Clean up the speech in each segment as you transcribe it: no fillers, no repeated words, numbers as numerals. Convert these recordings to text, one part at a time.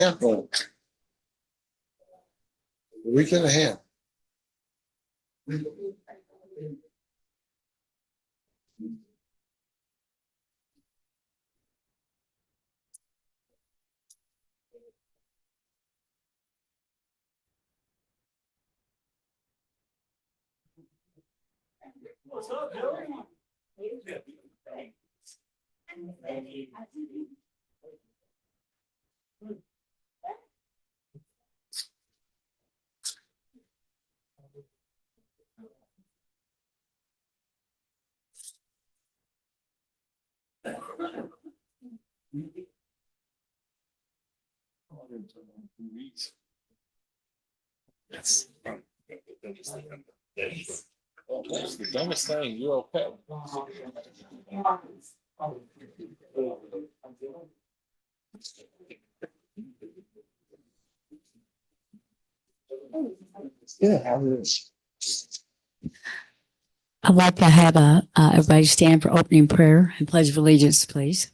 Careful. A week and a half. That's the dumbest thing. You're okay. Yeah, how it is. I'd like to have everybody stand for opening prayer and pledge of allegiance, please.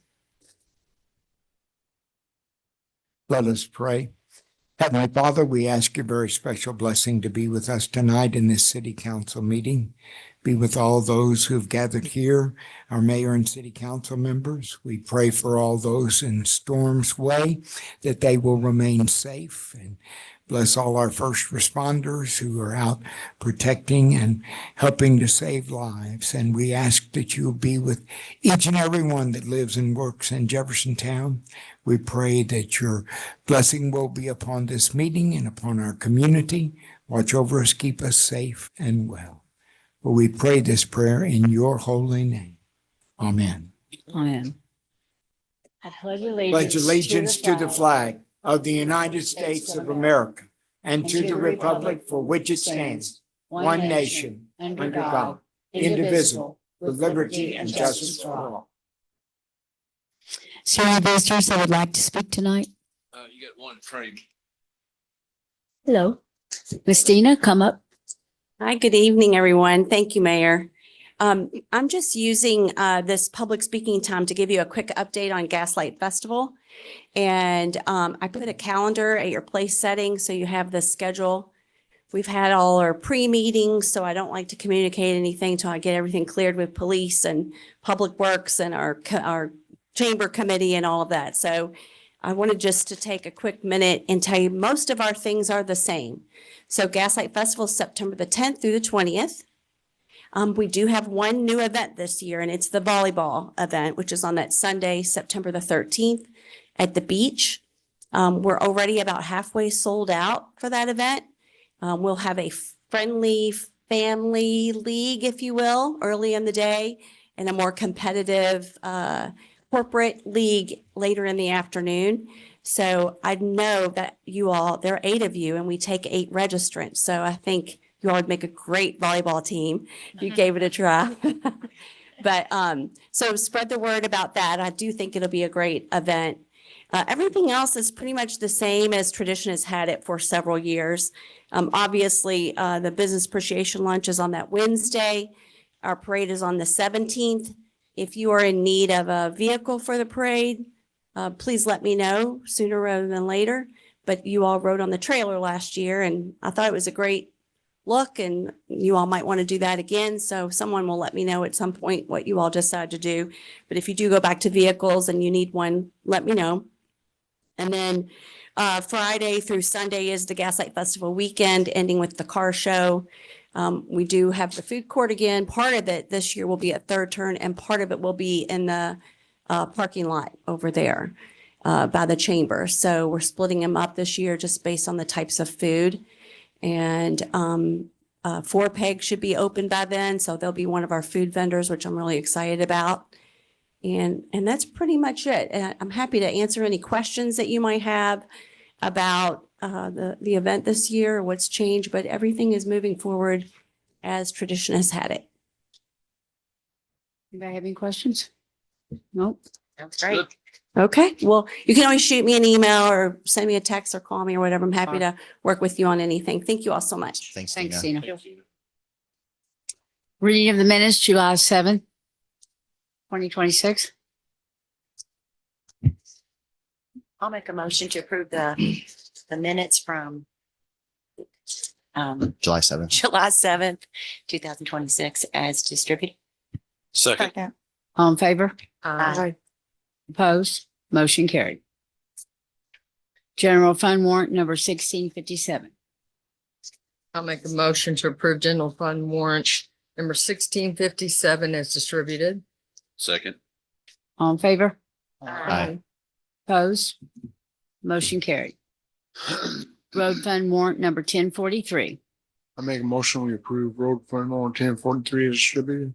Let us pray. Heavenly Father, we ask your very special blessing to be with us tonight in this city council meeting. Be with all those who've gathered here, our mayor and city council members. We pray for all those in Storm's Way that they will remain safe, and bless all our first responders who are out protecting and helping to save lives. And we ask that you'll be with each and every one that lives and works in Jeffersontown. We pray that your blessing will be upon this meeting and upon our community. Watch over us, keep us safe and well. For we pray this prayer in your holy name. Amen. Amen. I pledge Pledge allegiance to the flag of the United States of America and to the republic for which it stands, one nation, under God, indivisible, with liberty and justice for all. So any visitors that would like to speak tonight? You got one frame. Hello. Miss Dina, come up. Hi, good evening, everyone. Thank you, Mayor. I'm just using this public speaking time to give you a quick update on Gaslight Festival. And I put a calendar at your place setting so you have the schedule. We've had all our pre-meetings, so I don't like to communicate anything until I get everything cleared with police and Public Works and our chamber committee and all of that. So I wanted just to take a quick minute and tell you most of our things are the same. So Gaslight Festival is September the 10th through the 20th. We do have one new event this year, and it's the volleyball event, which is on that Sunday, September the 13th at the beach. We're already about halfway sold out for that event. We'll have a friendly family league, if you will, early in the day, and a more competitive corporate league later in the afternoon. So I know that you all, there are 8 of you, and we take 8 registrants. So I think you all would make a great volleyball team if you gave it a try. But so spread the word about that. I do think it'll be a great event. Everything else is pretty much the same as Tradition has had it for several years. Obviously, the Business Appreciation Lunch is on that Wednesday. Our parade is on the 17th. If you are in need of a vehicle for the parade, please let me know sooner rather than later. But you all rode on the trailer last year, and I thought it was a great look, and you all might want to do that again. So someone will let me know at some point what you all decide to do. But if you do go back to vehicles and you need one, let me know. And then Friday through Sunday is the Gaslight Festival weekend, ending with the car show. We do have the food court again. Part of it this year will be at Third Turn, and part of it will be in the parking lot over there by the chamber. So we're splitting them up this year just based on the types of food. And 4 Peg should be open by then, so they'll be one of our food vendors, which I'm really excited about. And that's pretty much it. And I'm happy to answer any questions that you might have about the event this year, or what's changed, but everything is moving forward as Tradition has had it. Anybody have any questions? Nope. That's great. Okay, well, you can always shoot me an email or send me a text or call me or whatever. I'm happy to work with you on anything. Thank you all so much. Thanks, Thanks, Dina. Dina. Reading of the minutes, July 7th, 2026. I'll make a motion to approve the minutes from July 7th. July 7th, 2026 as distributed. Second. All in favor? Aye. Opposed? Motion carried. General fund warrant number 1657. I'll make a motion to approve general fund warrant number 1657 as distributed. Second. All in favor? Aye. Opposed? Motion carried. Road fund warrant number 1043. I make a motion, we approve road fund on 1043 as distributed.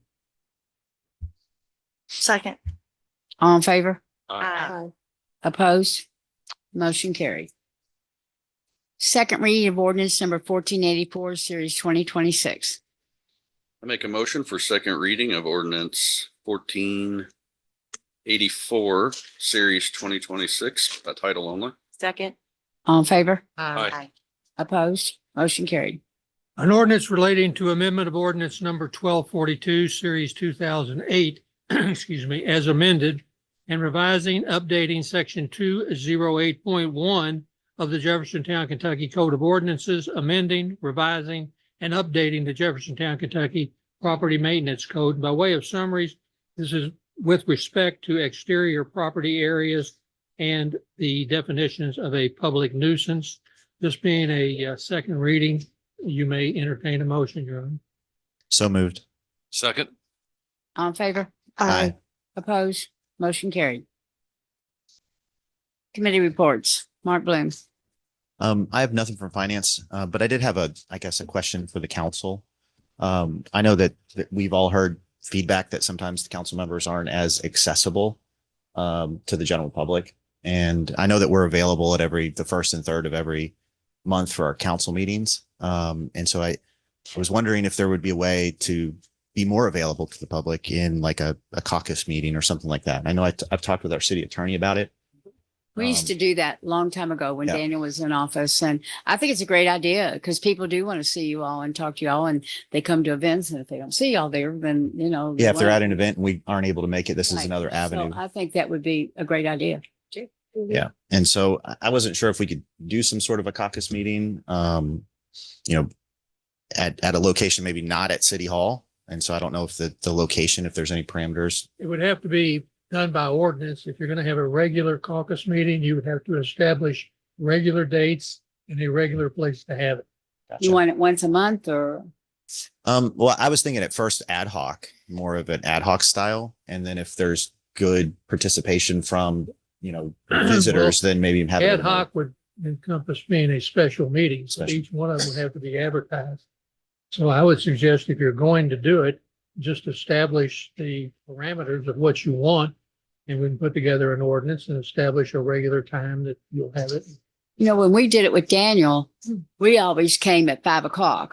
Second. All in favor? Aye. Opposed? Motion carried. Second reading of ordinance number 1484, series 2026. I make a motion for second reading of ordinance 1484, series 2026, by title only. Second. All in favor? Aye. Opposed? Motion carried. An ordinance relating to amendment of ordinance number 1242, series 2008, excuse me, as amended, and revising, updating section 208.1 of the Jeffersontown, Kentucky Code of Ordinances, amending, revising, and updating the Jeffersontown, Kentucky Property Maintenance Code. By way of summaries, this is with respect to exterior property areas and the definitions of a public nuisance. This being a second reading, you may entertain a motion, Your Honor. So moved. Second. All in favor? Aye. Opposed? Motion carried. Committee reports. Mark Bloom. I have nothing from finance, but I did have a question for the council. I know that we've all heard feedback that sometimes the council members aren't as accessible to the general public. And I know that we're available at the first and third of every month for our council meetings. And so I was wondering if there would be a way to be more available to the public in like a caucus meeting or something like that. I know I've talked with our city attorney about it. We used to do that a long time ago when Yeah. Daniel was in office. And I think it's a great idea because people do want to see you all and talk to you all, and they come to events. And if they don't see y'all there, then, you know. Yeah, if they're why- at an event and we aren't able to make it, this is Right. another So avenue. I think that would be a great idea. Yeah. And so I wasn't sure if we could do some sort of a caucus meeting, at a location, maybe not at City Hall. And so I don't know if the location, if there's any parameters. It would have to be done by ordinance. If you're going to have a regular caucus meeting, you would have to establish regular dates and a regular place to have it. You want it once a month or? Well, I was thinking at first ad hoc, more of an ad hoc style. And then if there's good participation from, visitors, then maybe have it Ad hoc would encompass being a special meeting, so Special. each one of them would have to be advertised. So I would suggest if you're going to do it, just establish the parameters of what you want. And we can put together an ordinance and establish a regular time that you'll have it. When we did it with Daniel, we always came at 5:00.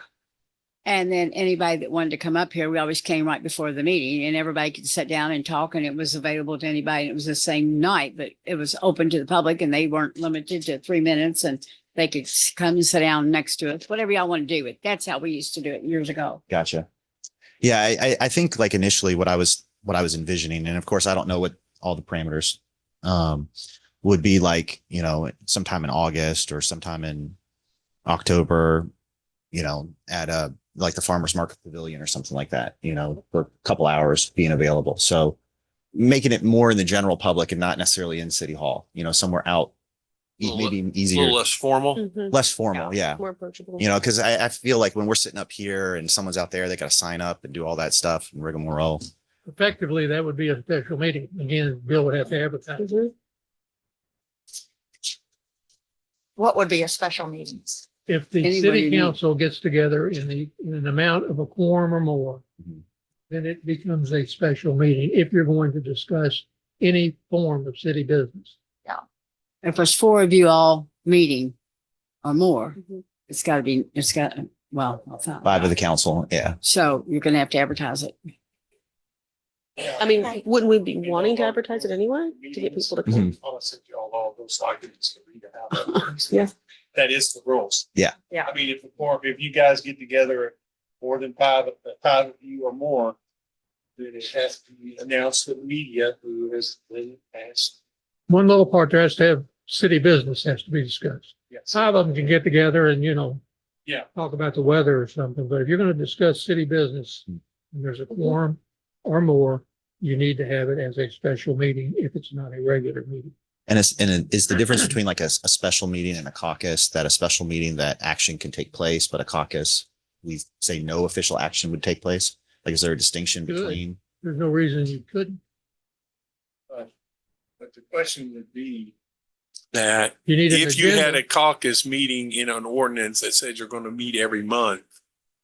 And then anybody that wanted to come up here, we always came right before the meeting, and everybody could sit down and talk, and it was available to anybody. It was the same night, but it was open to the public, and they weren't limited to 3 minutes, and they could come and sit down next to us, whatever y'all want to do it. That's how we used to do it years ago. Gotcha. Yeah. I think like initially what I was envisioning, and of course I don't know what all the parameters, would be like, sometime in August or sometime in October, at like the Farmers Market Pavilion or something like that, for a couple hours being available. So making it more in the general public and not necessarily in City Hall, somewhere out, maybe A easier, little less formal. less formal. Yeah. More approachable. Because I feel like when we're sitting up here and someone's out there, they got to sign up and do all that stuff and rigmarole. Effectively, that would be a special meeting. Again, Bill would have to advertise. What would be a special meeting? If the Anybody city need- council gets together in an amount of a quorum or more, Mhm. then it becomes a special meeting if you're going to discuss any form of city business. If there's 4 of you all meeting or more, Mhm. well, 5 of the council. Yeah. So you're going to have to advertise it. I mean, wouldn't we be wanting to advertise it anyway to get people to come? Mhm. I'll send you all those documents to read how that works. Yeah. That is the rules. Yeah. Yeah. I mean, if you guys get together more than five of you or more, then it has to be announced to the media who has been asked. One little part there has to have city business has to be discussed. Yes. 5 of them can get together and, Yeah. talk about the weather or something, but if you're going to discuss city business and there's a quorum or more, you need to have it as a special meeting if it's not a regular meeting. And is the difference between like a special meeting and a caucus, that a special meeting that action can take place, but a caucus, we say no official action would take place? Like, is there a distinction Good. between? There's no reason you couldn't. But the question would be, That You need an if you had agenda. a caucus meeting in an ordinance that said you're going to meet every month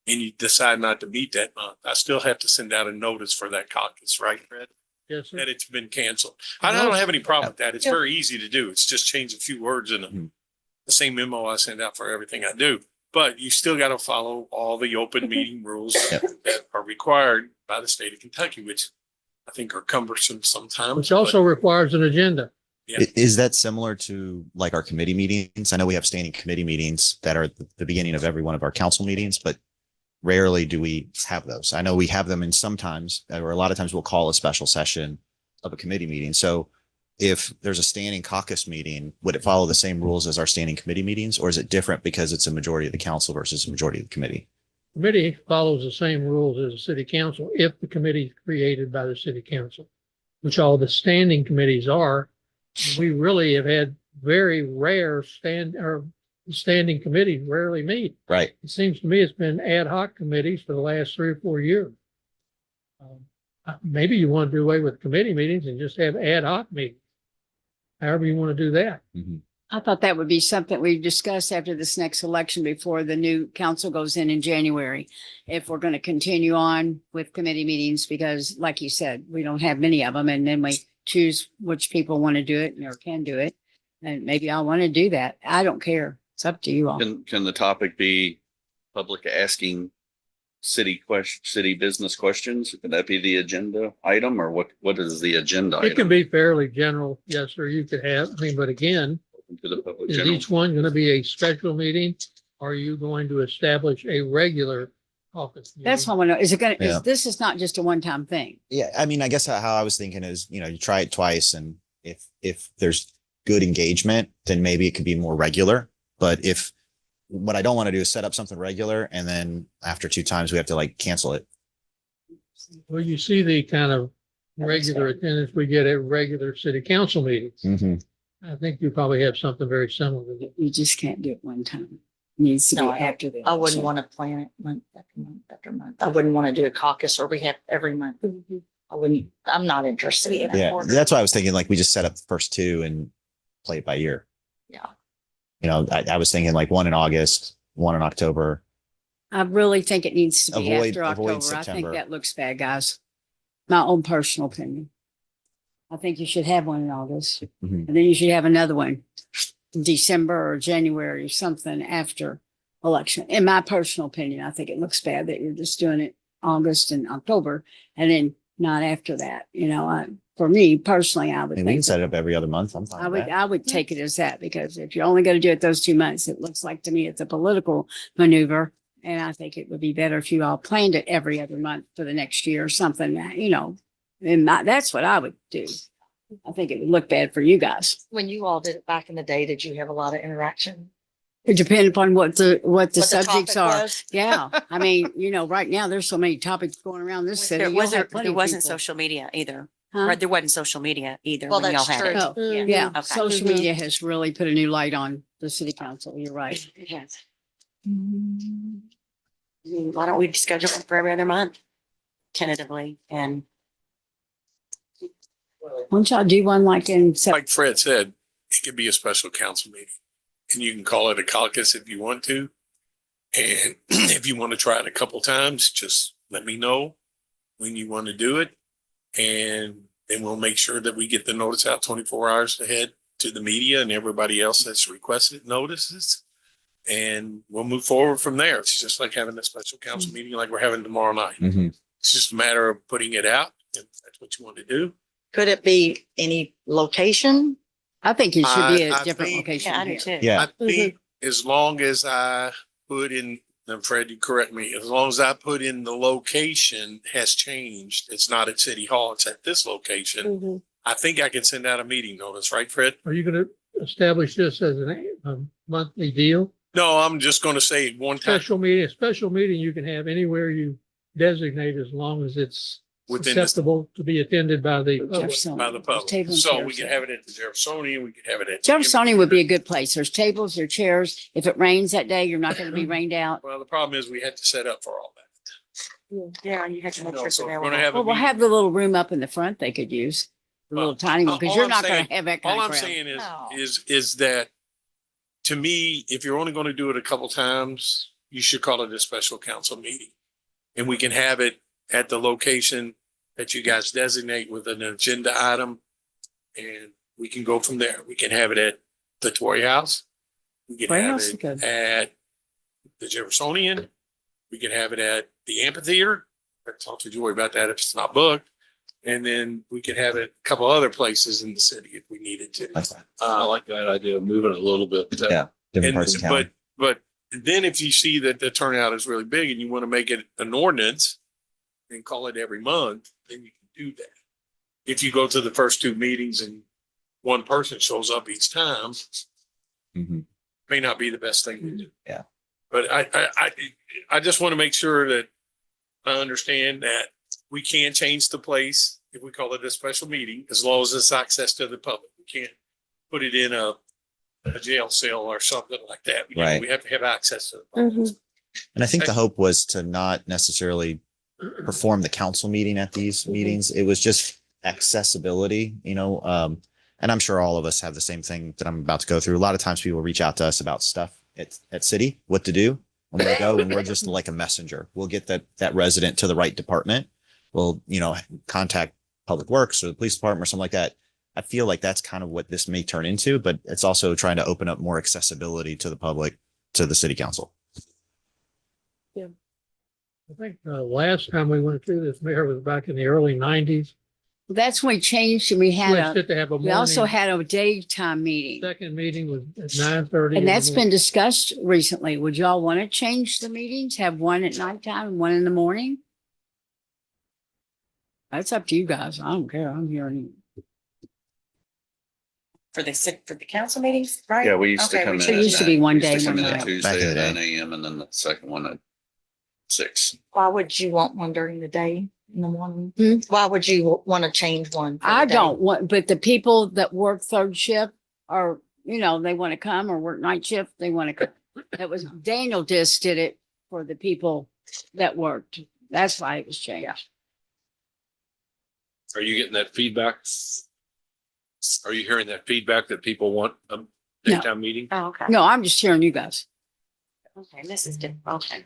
and you decide not to meet that month, I still have to send out a notice for that caucus, right, Fred? Yes, sir. That it's been canceled. I don't have any problem with that. It's very easy to do. It's just change a few words in the same memo I send out for everything I do. But you still got to follow all the open meeting rules that are required by the state of Kentucky, which I think are cumbersome sometimes. Which also requires an agenda. Yeah. Is that similar to like our committee meetings? I know we have standing committee meetings that are at the beginning of every one of our council meetings, but rarely do we have those. I know we have them in sometimes, or a lot of times we'll call a special session of a committee meeting. So if there's a standing caucus meeting, would it follow the same rules as our standing committee meetings, or is it different because it's a majority of the council versus a majority of the committee? Committee follows the same rules as the city council if the committee is created by the city council, which all the standing committees are. We really have had very rare standing committees rarely meet. Right. It seems to me it's been ad hoc committees for the last 3 or 4 years. Maybe you want to do away with committee meetings and just have ad hoc meetings. However you want to do that. I thought that would be something we discuss after this next election before the new council goes in January. If we're going to continue on with committee meetings, because like you said, we don't have many of them, and then we choose which people want to do it or can do it. And maybe I want to do that. I don't care. It's up to you all. Can the topic be public asking city business questions? Could that be the agenda item, or what is the agenda It can item? be fairly general. Yes, sir. You could have, but again, Open to the public is general. each one going to be a special meeting? Or are you going to establish a regular caucus meeting? That's what I want to know. Is it going to, Yeah. this is not just a one-time thing. Yeah. I mean, I guess how I was thinking is, you try it twice, and if there's good engagement, then maybe it could be more regular. But what I don't want to do is set up something regular, and then after 2 times we have to like cancel it. Well, you see the kind of regular attendance we get at regular city council meetings. I think you probably have something very similar to that. You just can't do it one time. It needs to be No, after that. I wouldn't want to plan it month after month after month. I wouldn't want to do a caucus or we have every month. I'm not interested in Yeah. it. That's why I was thinking like we just set up the first 2 and play it by ear. Yeah. I was thinking like 1 in August, 1 in October. I really think it needs to be Avoid after October. I think September. that looks bad, guys. My own personal opinion. I think you should have one in August, Mhm. and then you should have another one in December or January or something after election. In my personal opinion, I think it looks bad that you're just doing it August and October and then not after that. For me personally, I I would mean, we can think set it up every other month. I'm fine I with would, that. I would take it as that, because if you're only going to do it those 2 months, it looks like to me it's a political maneuver. And I think it would be better if you all planned it every other month for the next year or something, and that's what I would do. I think it would look bad for you guys. When you all did it back in the day, did you have a lot of interaction? It depends upon what the What the subjects topic are. was? Yeah. I mean, right now there's so many topics going around this city. There You'll have wasn't, plenty there of wasn't people. social media either. Huh? Right, there wasn't social media either Well, when y'all that's had it. true. Oh, Mhm. yeah. Okay. Social Mhm. media has really put a new light on the city council. You're right. Yes. Why don't we schedule one for every other month tentatively? And Why don't y'all do one like in Like Fred said, it could be a special council meeting, and you can call it a caucus if you want to. And if you want to try it a couple times, just let me know when you want to do it. And then we'll make sure that we get the notice out 24 hours ahead to the media and everybody else that's requested notices. And we'll move forward from there. It's just like having a special council meeting like we're having tomorrow night. Mhm. It's just a matter of putting it out, if that's what you want to do. Could it be any location? I think it should be a I different think- location. yeah, I do here. too. Yeah. I think as long as I put in, and Fred, you correct me, as long as I put in the location has changed, it's not at City Hall, it's at this location. I think I can send out a meeting notice, right, Fred? Are you going to, establish this as a monthly deal? No, I'm just gonna say one time A special meeting you can have anywhere you designate as long as it's within the, susceptible to be attended by the public. Jefferson. by the public. Table and So chairs we can there. have it at the Jeffersonian, we can have it at. Jeffersonian would be a good place. There's tables, there are chairs. If it rains that day, you're not going to be rained out. Well, the problem is we had to set up for all that. Yeah, you have to make sure it's So if we're available. gonna have a Well, we'll meeting- have the little room up in the front they could use. The little tiny one, because all you're I'm not going saying- to have that All kind I'm of crowd. saying No. is that to me, if you're only going to do it a couple times, you should call it a special council meeting. And we can have it at the location that you guys designate with an agenda item. And we can go from there. We can have it at the Toy House. We can Toy have House is it good. at the Jeffersonian. We can have it at the amphitheater. I talked to Joy about that if it's not booked. And then we could have it a couple other places in the city if we needed to. I like that idea of moving it a little bit. Yeah. Different parts of town. But then if you see that the turnout is really big and you want to make it an ordinance and call it every month, then you can do that. If you go to the first two meetings and one person shows up each time, Mhm. may not be the best thing to do. Yeah. But I just want to make sure that I understand that we can change the place if we call it a special meeting, as long as it's access to the public. We can't put it in a jail cell or something like that. You know, Right. We have to have access to the public. And I think the hope was to not necessarily perform the council meeting at these meetings. It was just accessibility, and I'm sure all of us have the same thing that I'm about to go through. A lot of times people reach out to us about stuff at city, what to do when we go, and we're just like a messenger. We'll get that resident to the right department. We'll, contact Public Works or the police department or something like that. I feel like that's kind of what this may turn into, but it's also trying to open up more accessibility to the public, to the city council. I think the last time we went through this, Mayor, was back in the early 90s. That's when we changed and we Switched had it to have a we also morning. had a daytime meeting. Second meeting was at 9:30. And that's been discussed recently. Would y'all want to change the meetings? Have one at nighttime and one in the morning? That's up to you guys. I don't care. I'm hearing. For the council meetings, right? Yeah, we used to Okay, come in. It used to be one day, Come one in at night. Back in Tuesday the at day. 9 a.m. and then the second one at 6. Why would you want one during the day in the morning? Hmm? Why would you want to change one? for the I day? don't want, but the people that work third shift are, they want to come or work night shift, they want to come. That was Daniel just did it for the people that worked. That's why it was changed. Are you getting that feedback? Are you hearing that feedback that people want a daytime meeting? Oh, okay. No, I'm just hearing you guys. Okay, this is different. Okay.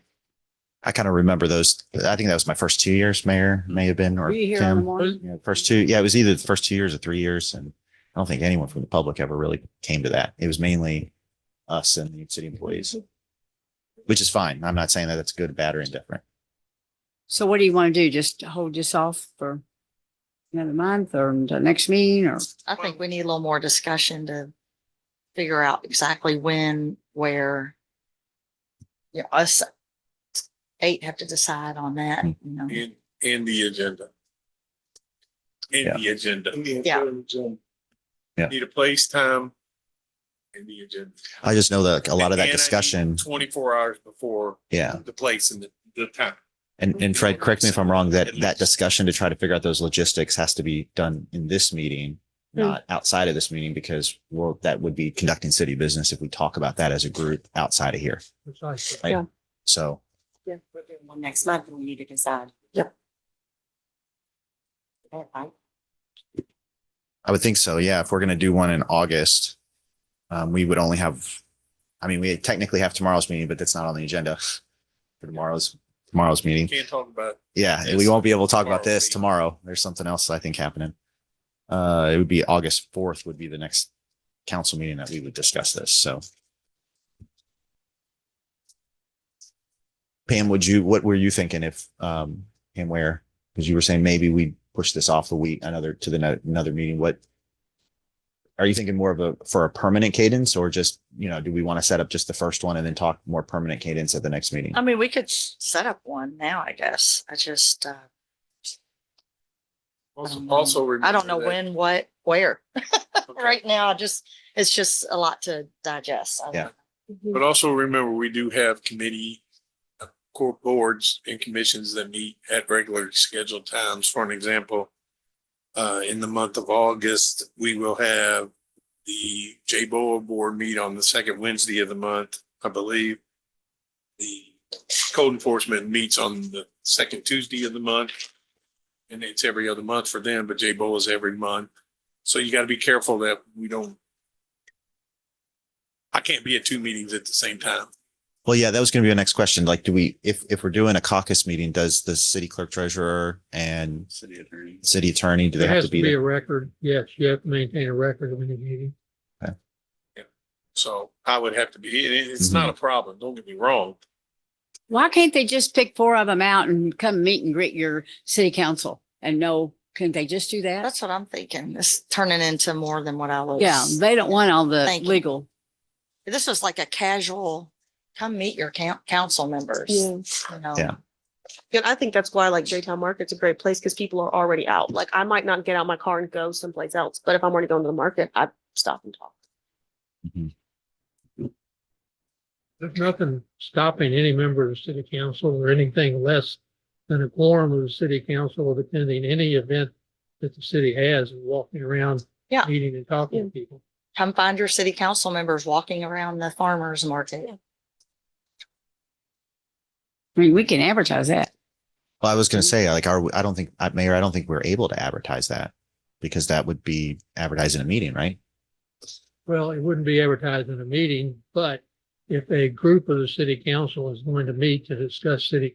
I kind of remember those. I think that was my first 2 years, Mayor, may have been, or Were you here in the Tim. morning? Yeah, first two. Yeah, it was either the first 2 years or 3 years. And I don't think anyone from the public ever really came to that. It was mainly us and the city employees, which is fine. I'm not saying that it's good, bad, or indifferent. So what do you want to do? Just hold this off for another month or the next meeting or? I think we need a little more discussion to figure out exactly when, where. Us 8 have to decide on that, In the agenda. Yeah. The agenda. Yeah. Yeah. Need a place, time, in the agenda. I just know that a lot of that And I need discussion. 24 hours before Yeah. the place and the time. And Fred, correct me if I'm wrong, that discussion to try to figure out those logistics has to be done in this meeting, not outside of this meeting, because that would be conducting city business if we talk about that as a group outside of here. Precisely. Right? Yeah. So We're doing one next month and we need to decide. Yep. Okay, right? I would think so. Yeah. If we're going to do one in August, we would only have, we technically have tomorrow's meeting, but that's not on the agenda for tomorrow's meeting. Can't talk about. Yeah. Yes. We won't be able to talk about Tomorrow's this meeting. tomorrow. There's something else I think happening. It would be August 4th would be the next council meeting that we would discuss this. So Pam, what were you thinking if, and where, because you were saying maybe we push this off another meeting. What are you thinking more of for a permanent cadence or just, do we want to set up just the first one and then talk more permanent cadence at the next meeting? we could set up one now, I guess. I just, Also, I don't know remember that- when, what, where. Right now, I just It's just a lot to digest. I Yeah. don't- But also remember, we do have committee, core boards and commissions that meet at regular scheduled times. For an example, in the month of August, we will have the JBOA board meet on the second Wednesday of the month, I believe. The code enforcement meets on the second Tuesday of the month. And it's every other month for them, but JBOA is every month. So you got to be careful that we don't. I can't be at two meetings at the same time. Well, yeah, that was going to be our next question. Like, do we, if we're doing a caucus meeting, does the city clerk treasurer and City attorney. city attorney, do they There have has to be a there? record. Yes, you have to maintain a record of any meeting. So I would have to be, it's not a problem. Don't get me wrong. Why can't they just pick four of them out and come meet and greet your city council and know, can they just do that? That's what I'm thinking. It's turning into more than what I was. Yeah, they don't want all the Thank you. legal. This was like a casual, come meet your council members. Yeah. You know? Yeah. And I think that's why like J-Town Market's a great place because people are already out. Like I might not get out my car and go someplace else, but if I'm already going to the market, I stop and talk. Mhm. There's nothing stopping any member of the city council or anything less than a quorum of the city council of attending any event that the city has and walking around. Yeah. Meeting and talking to people. Come find your city council members walking around the farmer's market. I mean, we can advertise that. Well, I was going to say, like, I don't think, Mayor, I don't think we're able to advertise that because that would be advertising a meeting, right? Well, it wouldn't be advertised in a meeting, but if a group of the city council is going to meet to discuss city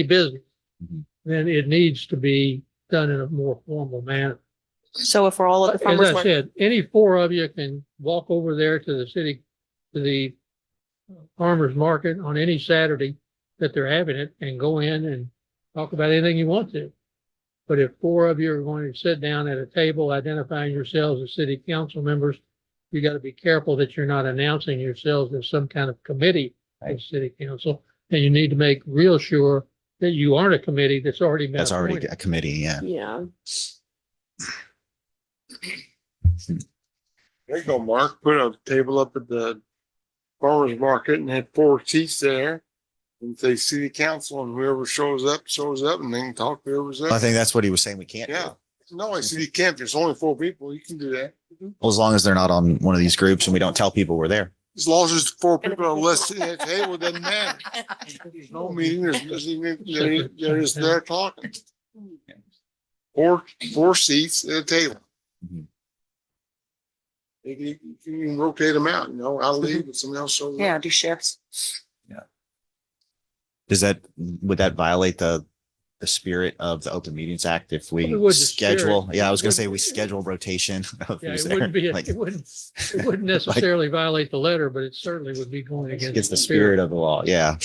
business, Mhm. then it needs to be done in a more formal manner. So if we're all at the As farmer's I market, said, any four of you can walk over there to the farmer's market on any Saturday that they're having it and go in and talk about anything you want to. But if four of you are going to sit down at a table identifying yourselves as city council members, you got to be careful that you're not announcing yourselves as some kind of committee of city council. And you need to make real sure that you aren't a committee that's already been That's already appointed. a committee. Yeah. yeah. There you go, Mark. Put a table up at the farmer's market and have 4 seats there. And say city council and whoever shows up, and then talk to whoever's there. I think that's what he was saying. We can't. Yeah. No, I said you can't. There's only 4 people. You can do that. Well, as long as they're not on one of these groups and we don't tell people we're there. As long as there's 4 people on the list sitting at the table, it doesn't matter. There's no meeting. There's they're just there talking. 4 seats at a table. Mhm. You can rotate them out, I'll leave and someone else shows up. Yeah, do shifts. Would that violate the spirit of the Open Meetings Act if we Probably would, the schedule? spirit. Yeah, I was going to It say we would- schedule rotation of Yeah, who's it there. wouldn't be, Like, it wouldn't necessarily violate the letter, but it certainly would be going against against the spirit of the law. Yeah.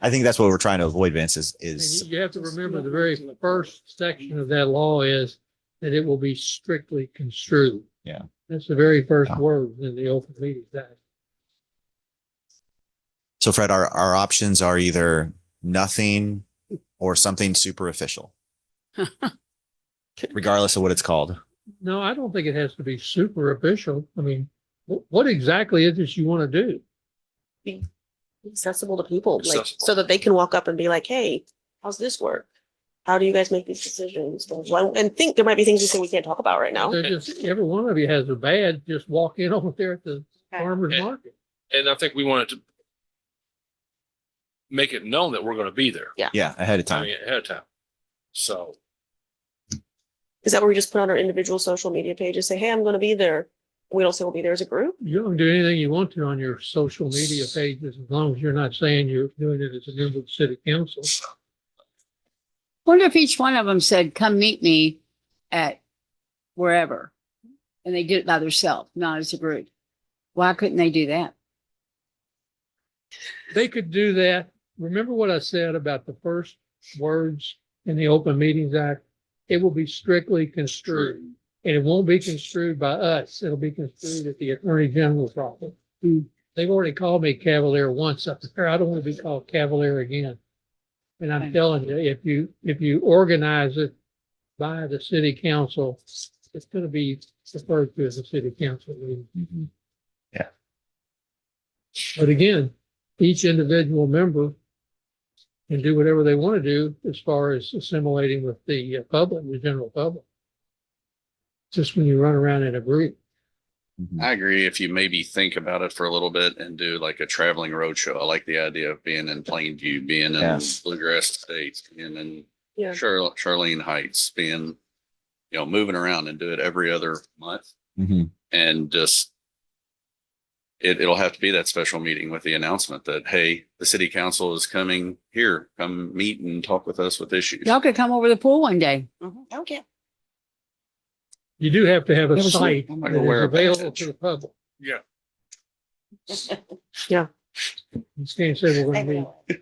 I think that's what we're trying to avoid, Vince, And is you have to remember the very first section of that law is that it will be strictly construed. Yeah. That's the very first Yeah. word in the Open Meetings Act. so Fred, our options are either nothing or something super official, regardless of what it's called. No, I don't think it has to be super official. I mean, what exactly is it you want to do? Be accessible to people, like Accessible. so that they can walk up and be like, hey, how's this work? How do you guys make these decisions? And think there might be things you say we can't talk about right now. They're just, every one of you has a badge, just walk in over there at the farmer's Okay. market. And I think we wanted to make it known that we're going to be there. Yeah. Ahead of I time. mean, ahead of time. So, Is that where we just put on our individual social media pages, say, hey, I'm going to be there. We don't say we'll be there as a group. You can do anything you want to on your social media pages, as long as you're not saying you're doing it as a member of the city council. Wonder if each one of them said, come meet me at wherever. And they did it by themselves, not as a group. Why couldn't they do that? They could do that. Remember what I said about the first words in the Open Meetings Act? It will be strictly construed. And it won't be construed by us. It'll be construed at the Attorney General's office. They've already called me cavalier once up there. I don't want to be called cavalier again. And I'm telling you, if you organize it by the city council, it's going to be referred to as a city council meeting. Yeah. But again, each individual member can do whatever they want to do as far as assimilating with the public, the general public. Just when you run around in a group. I agree. If you maybe think about it for a little bit and do like a traveling roadshow. I like the idea of being in Plainview, being in Yeah. Bluegrass Estates, being in Yeah. Charlene Heights, being, moving around and do it every other month. Mhm. And just, it'll have to be that special meeting with the announcement that, hey, the city council is coming here, come meet and talk with us with issues. Y'all could come over the pool one day. Okay. You do have to have a Never seen site it. I'm that gonna is wear a available badge. to the public. Yeah. Yeah. You can't say we're going to be.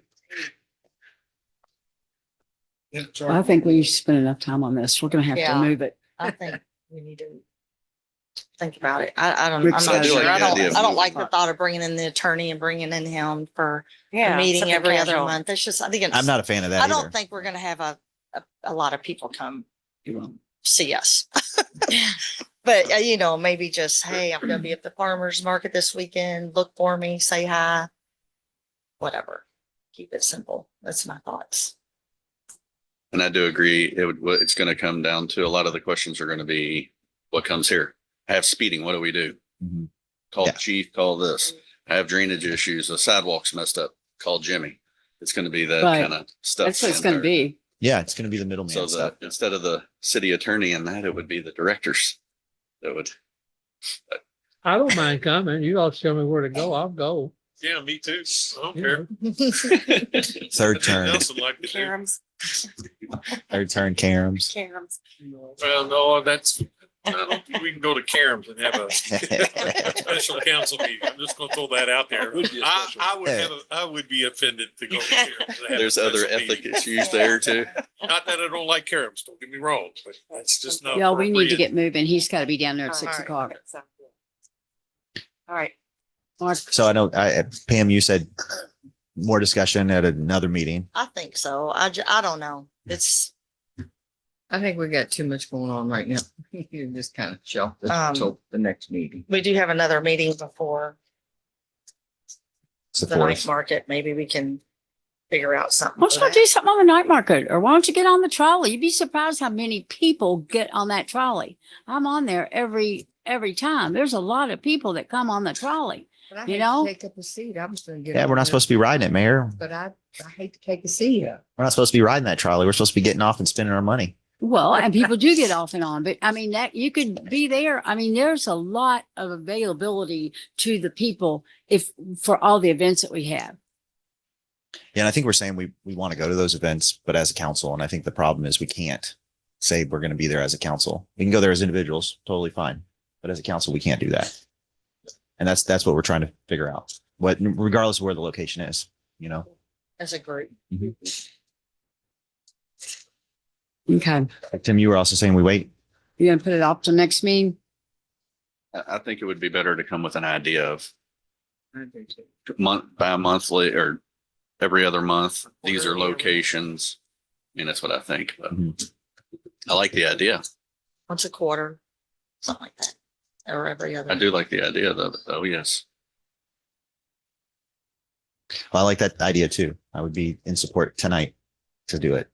I think we spent enough time on this. We're gonna have to Yeah. move it. I think we need to think about it. I don't, Rick I'm said- not I do sure. like I the don't, idea of I don't moving like the it. thought of bringing in the attorney and bringing in him for a Yeah. meeting something every other casual. month. It's just, I think it's. I'm not a fan of that I either. don't think we're gonna have a lot of people come see us. But, maybe just, hey, I'm gonna be at the farmer's market this weekend. Look for me, say hi. Whatever. Keep it simple. That's my thoughts. And I do agree. It's going to come down to a lot of the questions are going to be what comes here. I have speeding. What do we do? Mhm. Call Yeah. the chief, call this. I have drainage issues. The sidewalk's messed up. Call Jimmy. It's going to be that Right. kind of stuff. That's what it's gonna be. Yeah, it's going to be the middleman So stuff. instead of the city attorney and that, it would be the directors that would. I don't mind coming. You all tell me where to go. I'll go. Yeah, me too. I don't You care. know. Third turn, Nelson like to do. Karams. third turn, Karams. Karams. Well, no, I don't think we can go to Karam's and have a special council meeting. I'm just gonna throw that out there. I would be offended to go to Karam's. and have a There's other special ethic meeting. issues there too. Not that I don't like Karam's, don't get me wrong, but that's just not. Y'all, we need to appropriate. get moving. He's gotta be down there at All 6 right. o'clock. All right. Mark, So I know, Pam, you said more discussion at another meeting. I think so. I don't know. It's, I think we got too much going on right now. You just kind of shelf this Um, until the next meeting. we do have another meeting before It's the the night 4th. market. Maybe we can figure out something. why don't for you that. do something on the night market? Or why don't you get on the trolley? You'd be surprised how many people get on that trolley. I'm on there every time. There's a lot of people that come on the trolley. But I You hate know? to take up a seat. I'm just gonna get. Yeah, we're not supposed to be riding it, Mayor. But I hate to take a seat up. We're not supposed to be riding that trolley. We're supposed to be getting off and spending our money. Well, and people do get off and on, but I mean, that you could be there. I mean, there's a lot of availability to the people for all the events that we have. Yeah, and I think we're saying we want to go to those events, but as a council, and I think the problem is we can't say we're going to be there as a council. We can go there as individuals, totally fine. But as a council, we can't do that. And that's what we're trying to figure out. Regardless of where the location is, As a group. Okay. Tim, you were also saying we wait. You gonna put it off to next meeting? I think it would be better to come with an idea of I do too. bi-monthly or every other month. These are locations. I mean, that's what I think, but I like the idea. Once a quarter, something like that. Or every other. I do like the idea of it, though. Yes. Well, I like that idea too. I would be in support tonight to do it.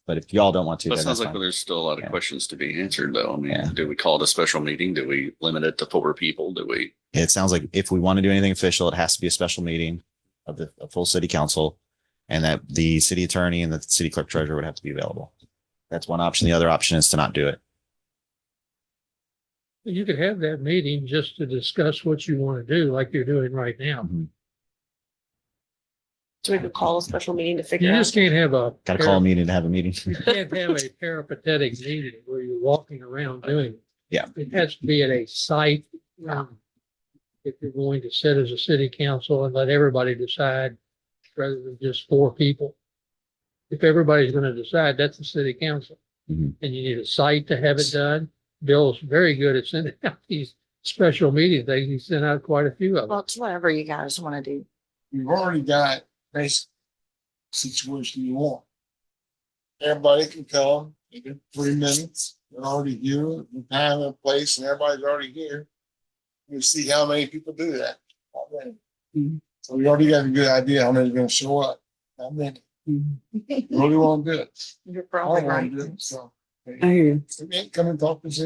But if y'all don't want to, But it then sounds that's like fine. there's still a lot of Yeah. questions to be answered, though. I mean, Yeah. do we call it a special meeting? Do we limit it to 4 people? Do we? It sounds like if we want to do anything official, it has to be a special meeting of the full city council, and that the city attorney and the city clerk treasurer would have to be available. That's one option. The other option is to not do it. You could have that meeting just to discuss what you want to do, like you're doing right now. So we could call a special meeting to You figure out. just can't have a. Got to call a meeting to have a meeting. You can't have a peripatetic meeting where you're walking around doing it. Yeah. It has to be at a site. If you're going to sit as a city council and let everybody decide rather than just 4 people. If everybody's going to decide, that's the city council. Mhm. And you need a site to have it done. Bill's very good at sending out these special meeting things. He sent out quite a few of them. Well, it's whatever you guys want to do. You've already got basic situation you want. Everybody can come, even 3 minutes, They're already here, the time and place, and everybody's already here. You see how many people do that already. Mhm. So we already got a good idea how many's gonna show up. How many? Mhm. Really want to do it. You're I probably want right. to do it, so. I hear you. Come and talk to us.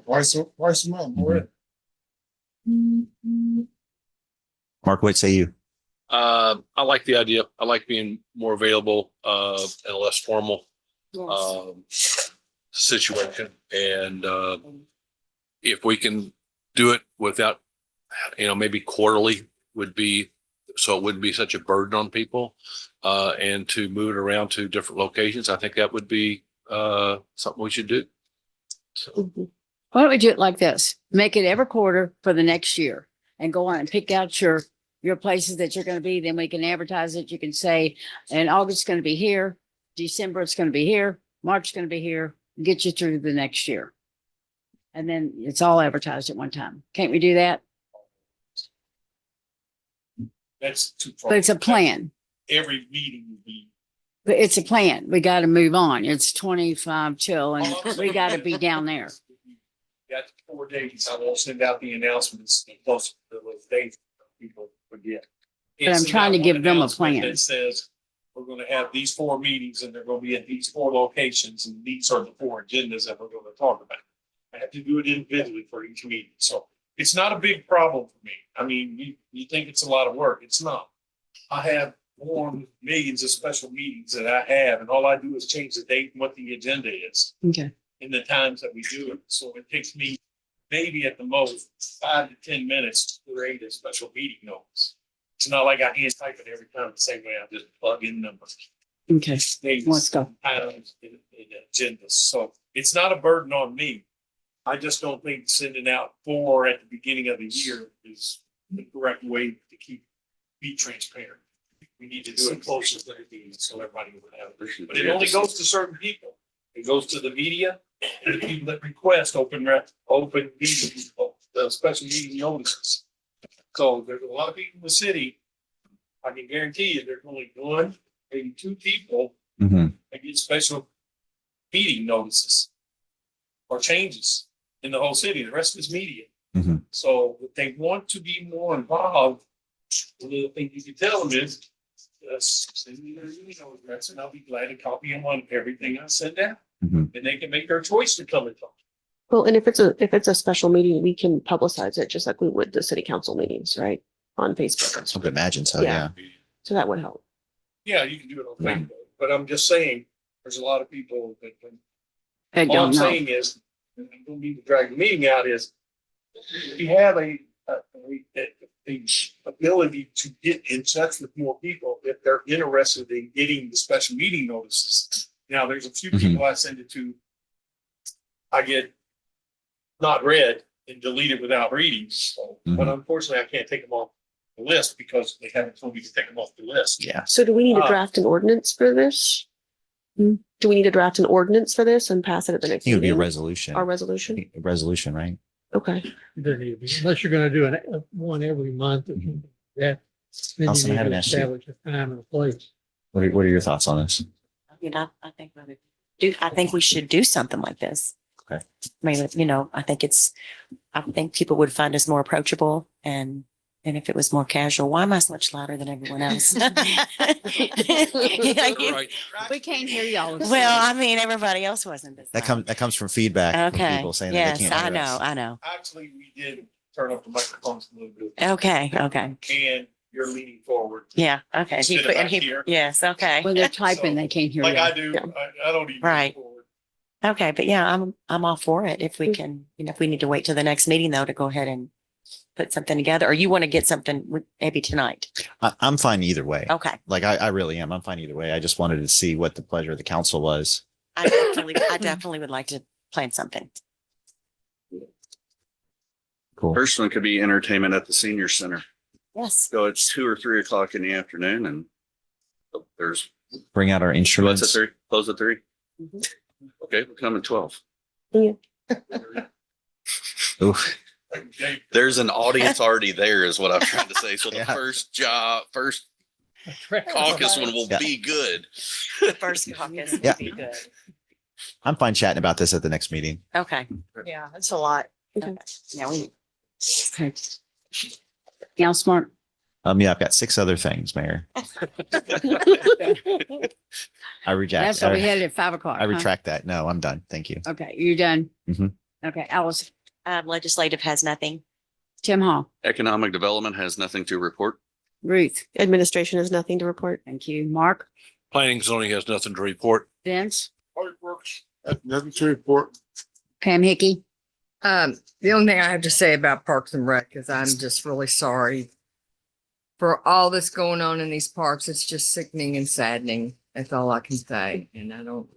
Twice a month. Mhm. Mark, what say you? I like the idea. I like being more available, and less formal, situation. And, if we can do it without, maybe quarterly would be, so it wouldn't be such a burden on people, and to move it around to different locations, I think that would be, something we should do. So, Why don't we do it like this? Make it every quarter for the next year and go on and pick out your places that you're going to be. Then we can advertise it. You can say, in August it's going to be here, December it's going to be here, March is going to be here, get you through the next year. And then it's all advertised at one time. Can't we do that? That's too far. But it's a plan. Every meeting would be. But it's a plan. We got to move on. It's 25 till and we got to be down there. Got 4 days. I won't send out the announcements close to those days. People forget. But I'm trying to give them a plan. That says we're going to have these 4 meetings and they're going to be at these 4 locations and these are the 4 agendas that we're going to talk about. I have to do it individually for each meeting. So it's not a big problem for me. I mean, you think it's a lot of work. It's not. I have millions of special meetings that I have, and all I do is change the date and what the agenda is Okay. in the times that we do it. So it takes me maybe at the most 5 to 10 minutes to create a special meeting notice. It's not like I hand type it every time the same way. I just plug in numbers. Okay. Dates, Let's go. Items in agendas. So it's not a burden on me. I just don't think sending out 4 at the beginning of the year is the correct way to be transparent. We need to do it closer to the meeting so everybody will have it. But it only goes to certain people. It goes to the media and the people that request open meetings, special meeting notices. So there's a lot of people in the city. I can guarantee you there's only 1, maybe 2 people Mhm. that get special meeting notices or changes in the whole city. The rest is media. Mhm. So if they want to be more involved, the thing you can tell them is, send me their email address and I'll be glad to copy them on everything I send out. Mhm. And they can make their choice to come and talk. Well, and if it's a special meeting, we can publicize it just like we would the city council meetings, right? On Facebook. I would imagine so, Yeah. yeah. So that would help. Yeah, you can do it on Facebook, but I'm just saying, there's a lot of people that can. I All I'm don't know. saying is, and I don't need to drag the meeting out, is if you have a ability to get in touch with more people if they're interested in getting the special meeting notices. Now, there's a few Mhm. people I send it to, I get not read and deleted without reading. So, but unfortunately, I can't take them off the list because they haven't told me to take them off the list. Yeah. So do we need to draft an ordinance for this? Do we need to draft an ordinance for this and pass it at the I next think it would be a meeting? resolution. Our resolution? A resolution, right? Okay. There need to be, unless you're going to do one every month. That then you Allison, I need haven't to asked you. establish a time and a place. What are your thoughts on this? I think I think we should do something like this. Okay. I mean, I think people would find us more approachable and if it was more casual, why am I so much louder than everyone else? Right. We can't hear y'all. Well, I mean, everybody else wasn't. this That loud. comes from feedback from Okay. people saying that Yes, they can't I hear know. us. I know. Actually, we did turn up the microphones a little bit. Okay. Okay. And you're leaning forward. Yeah. Okay. Instead of back here. Yes. Okay. When they're typing, they can't hear Like I you. do, I don't even. Right. lean forward. Okay. But yeah, I'm all for it. If we can, if we need to wait till the next meeting though, to go ahead and put something together, or you want to get something maybe tonight. I'm fine either way. Okay. Like I really am. I'm fine either way. I just wanted to see what the pleasure of the council was. I definitely would like to plan something. Cool. First one could be entertainment at the senior center. Yes. So it's 2 or 3 o'clock in the afternoon and there's, Bring out our what's at instruments. 3? Close at 3? Mhm. Okay, we'll come at 12. Ooh. There's an audience already there is what I'm trying to say. So the Yeah. first caucus one will Yeah. be good. The first caucus Yeah. would be good. I'm fine chatting about this at the next meeting. Okay. Yeah, it's a lot. Okay. Yeah, we, Okay. Now, smart. Yeah, I've got 6 other things, Mayor. I reject. That's what we had at 5 o'clock. I huh? retract that. No, I'm done. Thank you. Okay, you done? Mhm. Okay, Alice, legislative has nothing. Tim Hall, Economic development has nothing to report. Ruth, Administration has nothing to report. thank you. Mark, Planning and zoning has nothing to report. Vince, Public Works, nothing to report. Pam Hickey. The only thing I have to say about Parks and Rec is I'm just really sorry for all this going on in these parks. It's just sickening and saddening. That's all I can say. And I don't,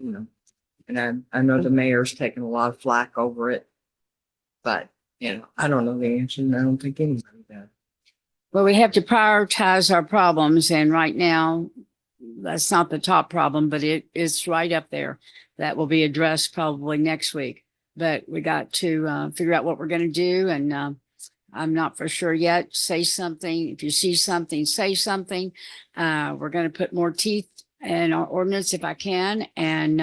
and I know the mayor's taking a lot of flack over it. But, I don't know the answer and I don't think anybody does. Well, we have to prioritize our problems, and right now, that's not the top problem, but it is right up there. That will be addressed probably next week. But we got to figure out what we're going to do, and I'm not for sure yet. Say something. If you see something, say something. We're going to put more teeth in our ordinance if I can, and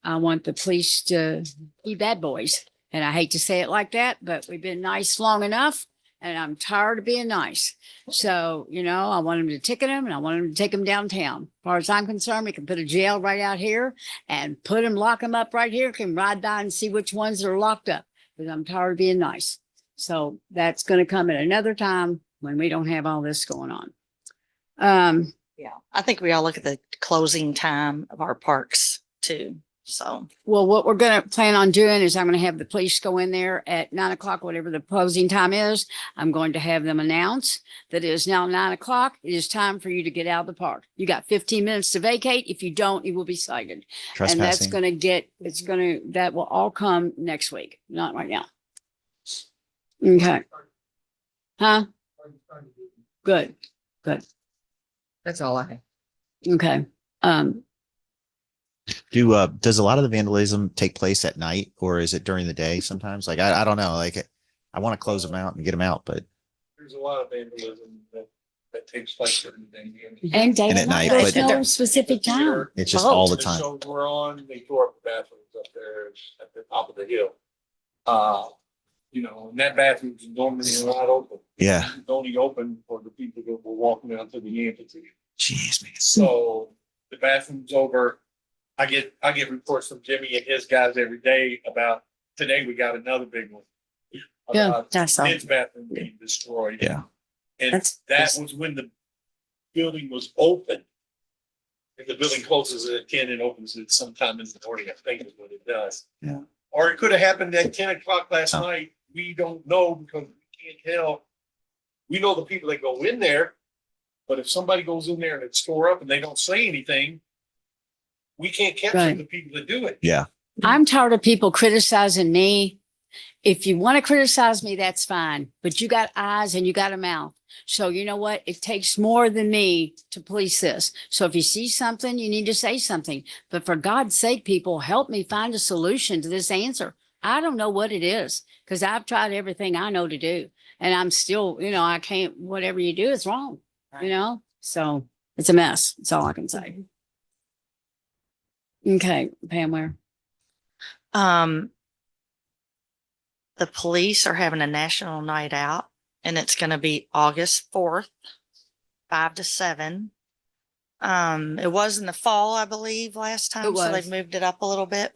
I want the police to be bad boys. And I hate to say it like that, but we've been nice long enough. And I'm tired of being nice. So, I want them to ticket them and I want them to take them downtown. As far as I'm concerned, we can put a jail right out here and lock them up right here. Can ride by and see which ones are locked up. Because I'm tired of being nice. So that's going to come at another time when we don't have all this going on. Yeah, I think we all look at the closing time of our parks too. So, Well, what we're going to plan on doing is I'm going to have the police go in there at 9 o'clock, whatever the closing time is. I'm going to have them announce that it is now 9 o'clock. It is time for you to get out of the park. You got 15 minutes to vacate. If you don't, you will be cited. And that's Trespassing. that will all come next week, not right now. Okay. Huh? Good. That's all I have. Okay. Does a lot of the vandalism take place at night, or is it during the day sometimes? Like, I don't know. Like, I want to close them out and get them out, but There's a lot of vandalism that takes place during the day. And day And and at night, night. There's but- no specific time. it's just all the The time. shows we're on, they tore up the bathrooms up there at the top of the hill. And that bathroom's normally not open. Yeah. It's only open for the people that were walking out to the amphitheater. Jeez, man. So the bathroom's over. I get reports from Jimmy and his guys every day about today we got another big one. Yeah, About that's all. his bathroom being destroyed. Yeah. And That's- that was when the building was open. And the building closes at 10 and opens at sometime in the morning, I think is what it does. Yeah. Or it could have happened at 10 o'clock last Oh. night. We don't know because we can't tell. We know the people that go in there, but if somebody goes in there and it's tore up and they don't say anything, we can't capture Right. the people that do it. Yeah. I'm tired of people criticizing me. If you want to criticize me, that's fine, but you got eyes and you got a mouth. So you know what? It takes more than me to police this. So if you see something, you need to say something. But for God's sake, people, help me find a solution to this answer. I don't know what it is because I've tried everything I know to do. And I'm still, I can't, whatever you do is wrong, So it's a mess. That's all I can say. Okay, Pam, where? the police are having a national night out and it's going to be August 4th, 5 to 7. It was in the fall, I believe, last time. So was. they've moved it up a little bit.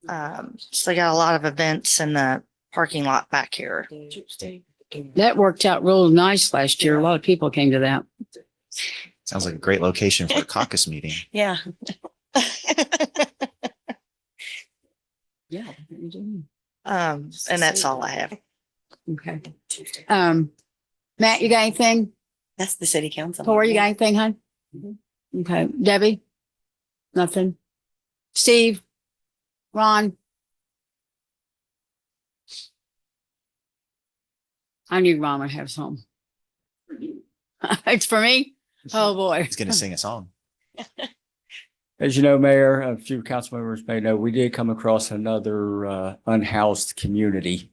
So they got a lot of events in the parking lot back here. That worked out real nice last year. A lot of people came to that. Sounds like a great location for a caucus meeting. Yeah. Yeah. And that's all I have. Okay. Matt, you got anything? That's the city council. Tori, you got meeting. anything, hon? Okay. Debbie? Nothing? Steve? Ron? I knew Ron would have some. It's for me? Oh, boy. He's going to sing a song. As you know, Mayor, a few council members may know, we did come across another unhoused community.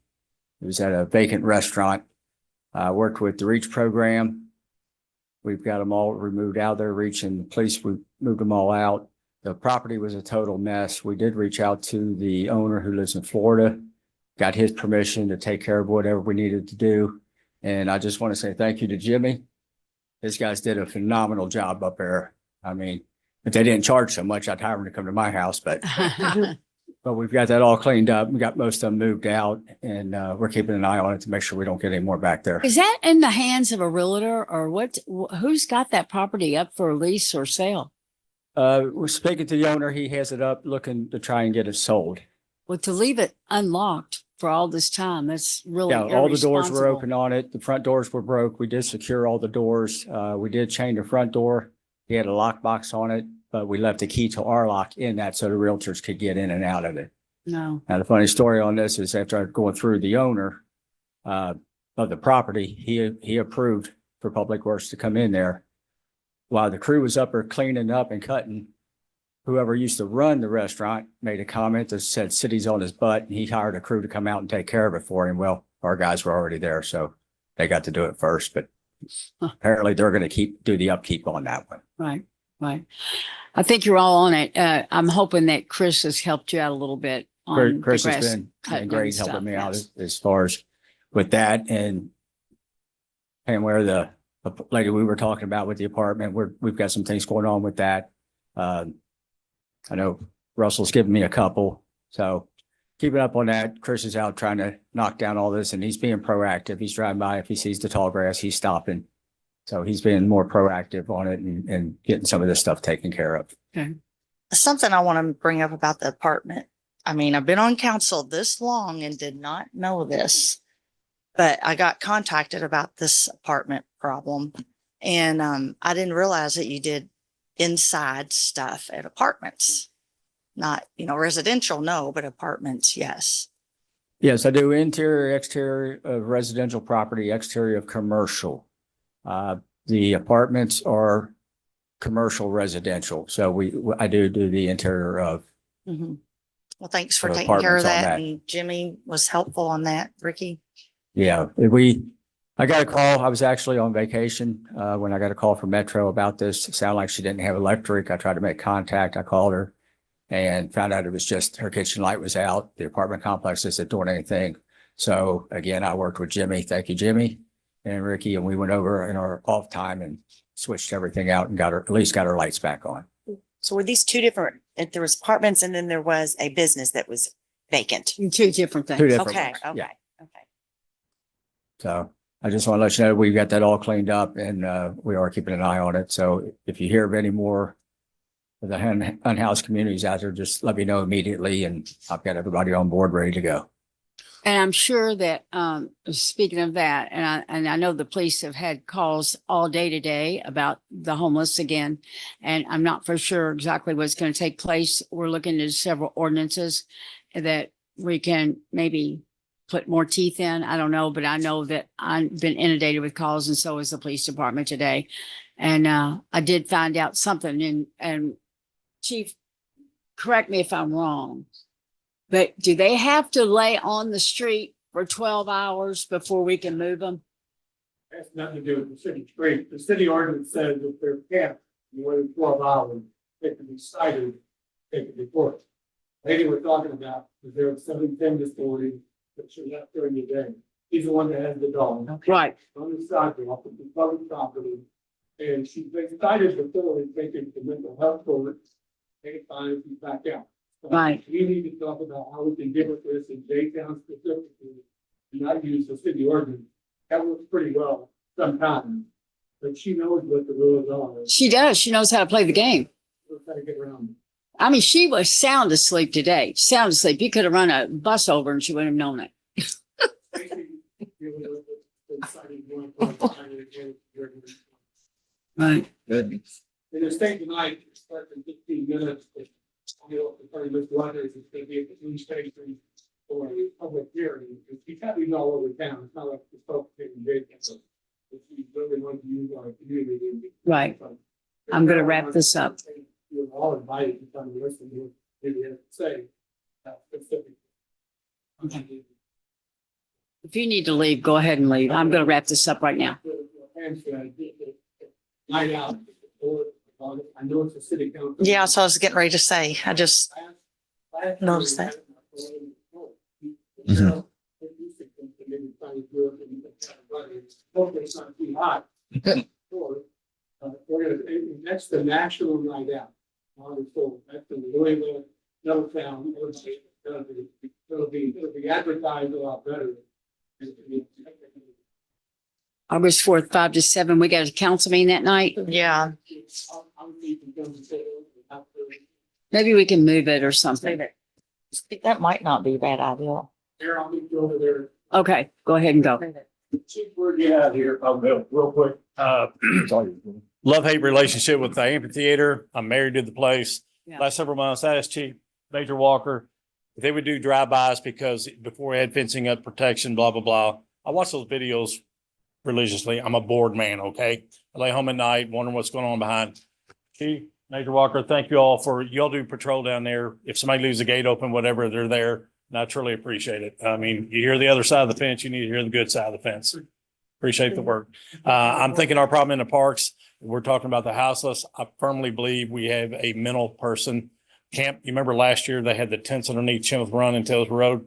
It was at a vacant restaurant. I worked with the REACH program. We've got them all removed out of their REACH, and the police, we moved them all out. The property was a total mess. We did reach out to the owner who lives in Florida, got his permission to take care of whatever we needed to do. And I just want to say thank you to Jimmy. These guys did a phenomenal job up there. I mean, if they didn't charge so much, I'd hire them to come to my house, but we've got that all cleaned up. We got most of them moved out and we're keeping an eye on it to make sure we don't get any more back there. Is that in the hands of a realtor or what? Who's got that property up for lease or sale? We're speaking to the owner. He has it up looking to try and get it sold. Well, to leave it unlocked for all this time, that's really Yeah, all the doors were irresponsible. open on it. The front doors were broke. We did secure all the doors. We did chain the front door. He had a lockbox on it, but we left the key to our lock in that so the realtors could get in and out of it. No. Now, the funny story on this is after going through the owner of the property, he approved for Public Works to come in there. While the crew was up there cleaning up and cutting, whoever used to run the restaurant made a comment that said city's on his butt, and he hired a crew to come out and take care of it for him. Well, our guys were already there, so they got to do it first, but apparently they're going to do the upkeep on that one. Right, right. I think you're all on it. I'm hoping that Chris has helped you out a little bit on the Chris has grass been cutting great and stuff, helping me out yes. as far as with that and where the lady we were talking about with the apartment, we've got some things going on with that. I know Russell's given me a couple, so keeping up on that. Chris is out trying to knock down all this and he's being proactive. He's driving by. If he sees the tall grass, he's stopping. So he's being more proactive on it and getting some of this stuff taken care of. Okay. Something I want to bring up about the apartment. I mean, I've been on council this long and did not know this, but I got contacted about this apartment problem. And I didn't realize that you did inside stuff at apartments. Not, residential, no, but apartments, yes. Yes, I do interior, exterior of residential property, exterior of commercial. The apartments are commercial residential. So I do the interior of. Mm-hmm. Well, thanks for The taking care of apartments on that. that. And Jimmy was helpful on that, Ricky. Yeah, I got a call. I was actually on vacation when I got a call from Metro about this. It sounded like she didn't have electric. I tried to make contact. I called her and found out it was just her kitchen light was out. The apartment complex isn't doing anything. So again, I worked with Jimmy. Thank you, Jimmy and Ricky. And we went over in our off time and switched everything out and at least got our lights back on. So were these two different, if there was apartments and then there was a business that was vacant? Two different things. Two different Okay, ones, okay, yeah. okay. So I just want to let you know, we've got that all cleaned up and we are keeping an eye on it. So if you hear of any more of the unhoused communities out there, just let me know immediately and I've got everybody on board ready to go. And I'm sure that, speaking of that, and I know the police have had calls all day today about the homeless again. And I'm not for sure exactly what's going to take place. We're looking at several ordinances that we can maybe put more teeth in. I don't know, but I know that I've been inundated with calls and so is the police department today. And I did find out something and Chief, correct me if I'm wrong. But do they have to lay on the street for 12 hours before we can move them? Has nothing to do with the city street. The city ordinance says if they're camped more than 12 hours, they can be cited, they can be forced. Lady we're talking about is there at 710 this morning, but she left during the day. He's the one that has the dog. Right. On the sidewalk of the public property. And she's been cited before and taken to mental health court. Any time she's back out. So Right. we need to talk about how we can deal with this in J-Town specifically. And not use the city ordinance. That works pretty well sometimes. But she knows what the rules are. She does. She knows how to play the game. We'll try to get around. I mean, she was sound asleep today. Sound asleep. You could have run a bus over and she wouldn't have known it. Right. Good. In the state tonight, it starts in 15 minutes. Mr. Waters is going to be at the police station for a public hearing. He's happening all over town. It's not like the folks in J-Town. If you really want to use our community. Right. I'm going to wrap this up. You're all invited to come and listen to what he has to say. Specifically. If you need to leave, go ahead and leave. I'm going to wrap this up right now. Night out. I know it's a city council. Yeah, so I was getting ready to say, I just noticed that. Mhm. Hopefully it's not too hot. We're gonna, that's the national night out. So that's in Louisville, Middletown, it'll be advertised a lot better. August 4th, 5 to 7. We got a council meeting that night. Yeah. Maybe we can move it or something. That might not be a bad idea. There, I'll meet you over there. Okay, go ahead and go. Chief, where'd you have here? I'll go real quick. Love-hate relationship with the amphitheater. I'm married to the place. Yeah. Last several months, I asked Chief Major Walker if they would do drive-bys because before we had fencing up protection, blah, blah, blah. I watch those videos religiously. I'm a bored man, okay? I lay home at night wondering what's going on behind. Chief Major Walker, thank you all for, y'all do patrol down there. If somebody leaves the gate open, whatever, they're there. And I truly appreciate it. I mean, you hear the other side of the fence, you need to hear the good side of the fence. Appreciate the work. I'm thinking our problem in the parks, we're talking about the houseless. I firmly believe we have a mental person. Camp, you remember last year they had the tents underneath Chimney Run and Taylor's Road.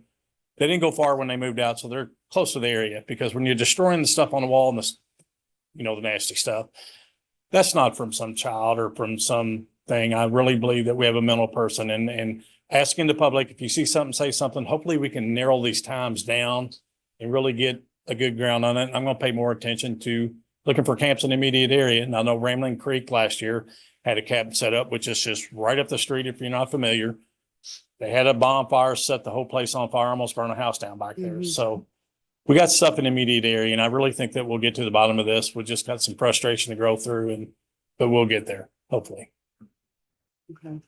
They didn't go far when they moved out, so they're close to the area because when you're destroying the stuff on the wall and the, you know, the nasty stuff, that's not from some child or from some thing. I really believe that we have a mental person and asking the public, if you see something, say something. Hopefully we can narrow these times down and really get a good ground on it. I'm going to pay more attention to looking for camps in the immediate area. And I know Rambling Creek last year had a cabin set up, which is just right up the street. If you're not familiar, they had a bonfire, set the whole place on fire, almost burned a house down back there. Mhm. So we got stuff in the immediate area. And I really think that we'll get to the bottom of this. We just got some frustration to grow through but we'll get there, hopefully. Okay.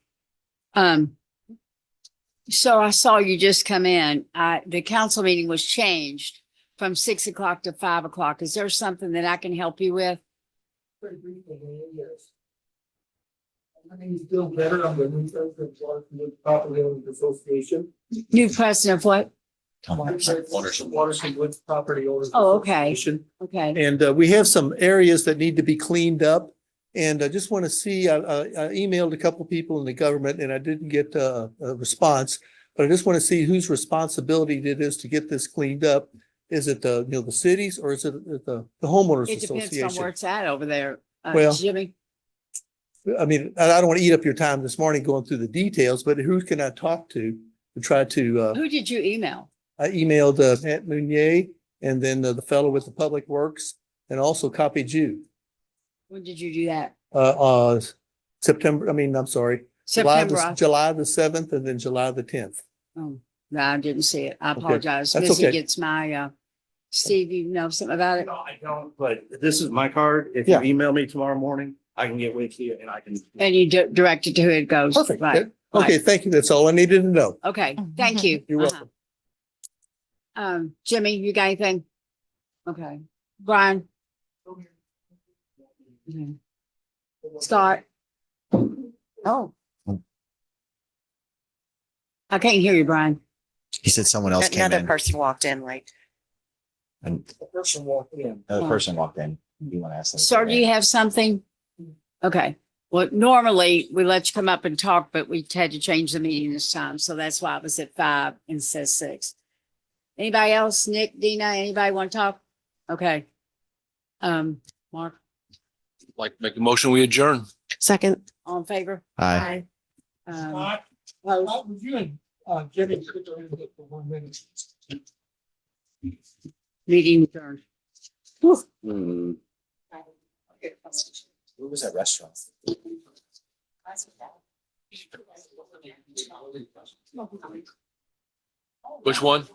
So I saw you just come in. The council meeting was changed from 6 o'clock to 5 o'clock. Is there something that I can help you with? Pretty briefly, yes. My name is Bill Better. I'm the new president of Waterson Property Owners Association. New president of what? Waterson Woods Property Owners. Oh, okay. Association. Okay. And we have some areas that need to be cleaned up. And I just want to see, I emailed a couple people in the government and I didn't get a response. But I just want to see whose responsibility it is to get this cleaned up. Is it the, the cities or is it the homeowners It depends on where association? it's at over there. Well, Jimmy, I mean, I don't want to eat up your time this morning going through the details, but who can I talk to try to, who did you email? I emailed Matt Meunier and then the fellow with the Public Works and also copied you. When did you do that? September, I'm sorry. September. July the 7th and then July the 10th. Oh, no, I didn't see it. I Okay. apologize. That's Missy okay. gets my, Steve, you know something about it? No, I don't, but this is my card. If you Yeah. email me tomorrow morning, I can get with you and I can. And you direct it to who it goes. Perfect. Right. Okay, thank you. That's all I needed to know. Okay, thank you. You're Uh-huh. welcome. Jimmy, you got anything? Okay. Brian? Mhm. Scott? Oh. I can't hear you, Brian. He said someone else came Another in. person walked in late. And The person walked in. another person walked in. You want to ask them? Sir, do you have something? Okay. Well, normally we let you come up and talk, but we had to change the meeting this time. So that's why it was at 5 instead of 6. Anybody else? Nick, Dina, anybody want to talk? Okay. Mark, Like to make a motion, we adjourn. Second. all in favor? Aye. Scott, would you and Jimmy sit there and get for 1 minute? Meeting adjourned. Hmm. Where was that restaurant? Which one?